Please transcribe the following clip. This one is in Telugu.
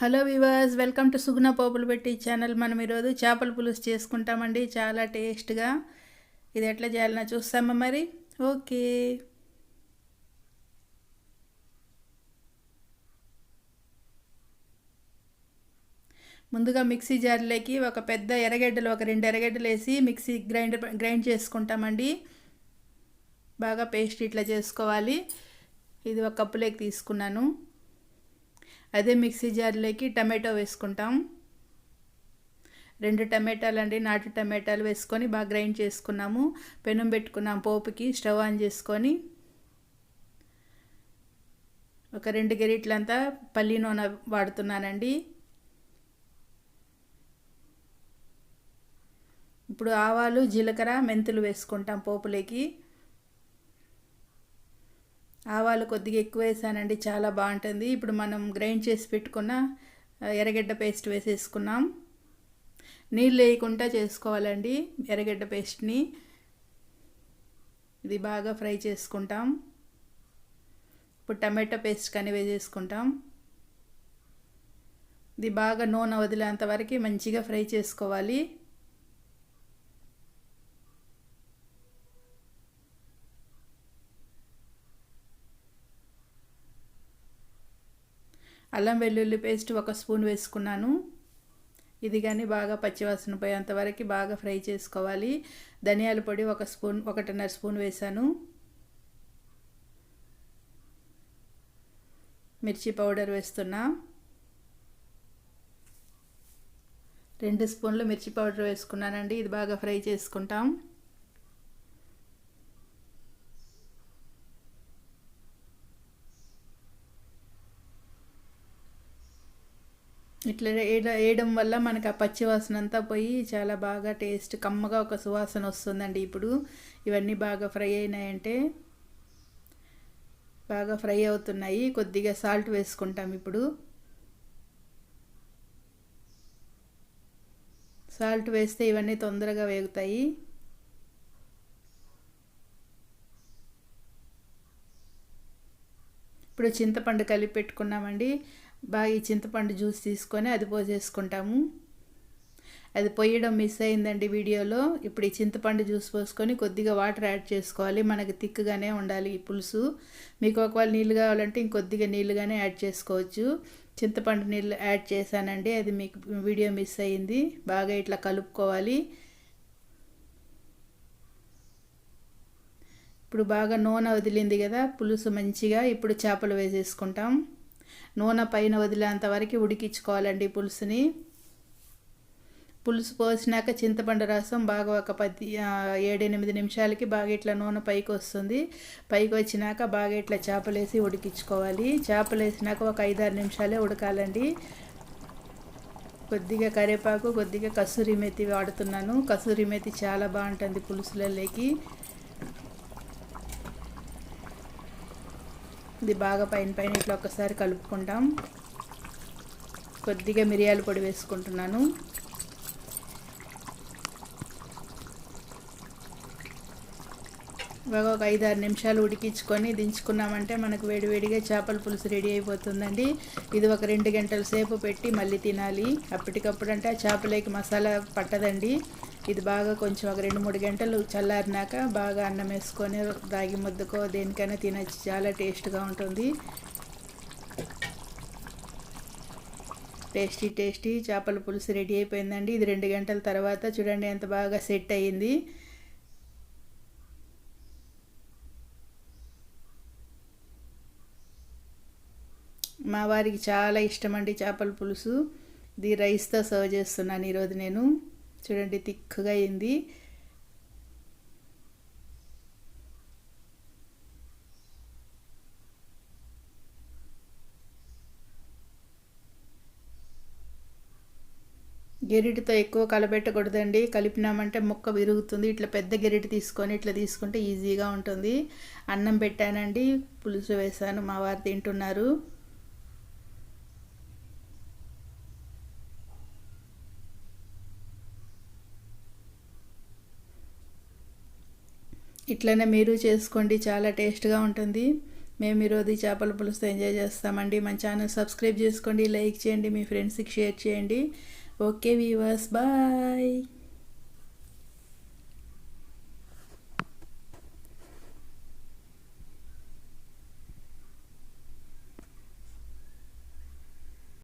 హలో వివర్స్, వెల్కమ్ టు సుగుణ పోపులు పెట్టి ఛానల్. మనం ఈరోజు చేపల పులుసు చేసుకుంటామండి. చాలా టేస్ట్గా. ఇది ఎట్లా చేయాలన్నా చూస్తామా మరి? ఓకే. ముందుగా మిక్సీ జార్లోకి ఒక పెద్ద ఎర్రగడ్డలు, ఒక 2 ఎర్రగడ్డలు వేసి మిక్సీ గ్రైండ్ చేసుకుంటామండి. బాగా పేస్ట్ ఇట్లా చేసుకోవాలి. ఇది ఒక కప్పులోకి తీసుకున్నాను. అదే మిక్సీ జార్లోకి టమాటో వేసుకుంటాం. 2 టమాటాలు అండి, నాటు టమాటాలు వేసుకొని బాగా గ్రైండ్ చేసుకున్నాము. పెనం పెట్టుకున్నాం పోపుకి. స్టవ్ ఆన్ చేసుకొని ఒక 2 గరిటెలంతా పల్లి నూనె వాడుతున్నానండి. ఇప్పుడు ఆవాలు, జీలకర్ర, మెంతులు వేసుకుంటాం పోపులోకి. ఆవాలు కొద్దిగా ఎక్కువ వేసానండి, చాలా బాగుంటుంది. ఇప్పుడు మనం గ్రైండ్ చేసి పెట్టుకున్న ఎర్రగడ్డ పేస్ట్ వేసేసుకున్నాం. నీళ్ళు వేయకుండా చేసుకోవాలండి ఎర్రగడ్డ పేస్ట్ని. ఇది బాగా ఫ్రై చేసుకుంటాం. ఇప్పుడు టమాటో పేస్ట్ కానీ వేసేసుకుంటాం. ఇది బాగా నూనె వదిలేంత వరకు మంచిగా ఫ్రై చేసుకోవాలి. అల్లం వెల్లుల్లి పేస్ట్ 1 స్పూన్ వేసుకున్నాను. ఇది కానీ బాగా పచ్చివాసన పోయేంత వరకు బాగా ఫ్రై చేసుకోవాలి. ధనియాల పొడి 1 స్పూన్, 1.5 స్పూన్ వేసాను. మిర్చి పౌడర్ వేస్తున్నా. 2 స్పూన్లు మిర్చి పౌడర్ వేసుకున్నానండి. ఇది బాగా ఫ్రై చేసుకుంటాం. ఇట్లా వేయడం వల్ల మనకు ఆ పచ్చి వాసన అంతా పోయి చాలా బాగా టేస్ట్, కమ్మగా ఒక సువాసన వస్తుందండి. ఇప్పుడు ఇవన్నీ బాగా ఫ్రై అయినాయంటే, బాగా ఫ్రై అవుతున్నాయి. కొద్దిగా సాల్ట్ వేసుకుంటాం. ఇప్పుడు సాల్ట్ వేస్తే ఇవన్నీ తొందరగా వేగుతాయి. ఇప్పుడు చింతపండు కలిపి పెట్టుకున్నామండి. బాగా ఈ చింతపండు జ్యూస్ తీసుకొని అది పోసేసుకుంటాము. అది పోయడం మిస్ అయిందండి వీడియోలో. ఇప్పుడు ఈ చింతపండు జ్యూస్ పోసుకొని కొద్దిగా వాటర్ యాడ్ చేసుకోవాలి. మనకి తిక్కుగానే ఉండాలి ఈ పులుసు. మీకు ఒకవేళ నీళ్ళు కావాలంటే ఇంకొద్దిగా నీళ్ళుగానే యాడ్ చేసుకోవచ్చు. చింతపండు నీళ్ళు యాడ్ చేశానండి, అది మీకు వీడియో మిస్ అయింది. బాగా ఇట్లా కలుపుకోవాలి. ఇప్పుడు బాగా నూనె వదిలింది కదా పులుసు మంచిగా. ఇప్పుడు చేపలు వేసేసుకుంటాం. నూనె పైన వదిలేంత వరకు ఉడికించుకోవాలండి పులుసుని. పులుసు పోసినాక చింతపండు రసం బాగా ఒక 7-8 నిమిషాలకి బాగా ఇట్లా నూనె పైకి వస్తుంది. పైకి వచ్చినాక బాగా ఇట్లా చేపలు వేసి ఉడికించుకోవాలి. చేపలు వేసినాక ఒక 5-6 నిమిషాలే ఉడకాలండి. కొద్దిగా కరివేపాకు, కొద్దిగా కసూరి మెతి వాడుతున్నాను. కసూరి మెతి చాలా బాగుంటుంది పులుసులలోకి. ఇది బాగా పైన ఇట్లా ఒకసారి కలుపుకుంటాం. కొద్దిగా మిరియాల పొడి వేసుకుంటున్నాను. బాగా ఒక 5-6 నిమిషాలు ఉడికించుకొని దించుకున్నామంటే మనకు వేడివేడిగా చేపల పులుసు రెడీ అయిపోతుందండి. ఇది ఒక 2 గంటల సేపు పెట్టి మళ్ళీ తినాలి. అప్పటికప్పుడు అంటే చేపలకి మసాలా పట్టదండి. ఇది బాగా కొంచెం ఒక 2-3 గంటలు చల్లారినాక బాగా అన్నం వేసుకొని రాగి ముద్దకో దేనికైనా తినచ్చు. చాలా టేస్ట్గా ఉంటుంది. టేస్టీ చేపల పులుసు రెడీ అయిపోయిందండి. ఇది 2 గంటల తర్వాత చూడండి ఎంత బాగా సెట్ అయ్యింది. మా వారికి చాలా ఇష్టం అండి చేపల పులుసు. ఇది రైస్తో సర్వ్ చేస్తున్నాను ఈరోజు నేను. చూడండి తిక్కుగా అయింది. గెరిటితో ఎక్కువ కలబెట్టకూడదండి. కలిపినామంటే ముక్క విరుగుతుంది. ఇట్లా పెద్ద గెరిటి తీసుకొని ఇట్లా తీసుకుంటే ఈజీగా ఉంటుంది. అన్నం పెట్టానండి, పులుసు వేసాను, మా వారు తింటున్నారు. ఇట్లనే మీరు చేసుకోండి, చాలా టేస్ట్గా ఉంటుంది. మేము ఈరోజు చేపల పులుసుతో ఎంజాయ్ చేస్తామండి. మన ఛానల్ సబ్స్క్రైబ్ చేసుకోండి, లైక్ చేయండి, మీ ఫ్రెండ్స్కి షేర్ చేయండి. Okay viewers, bye.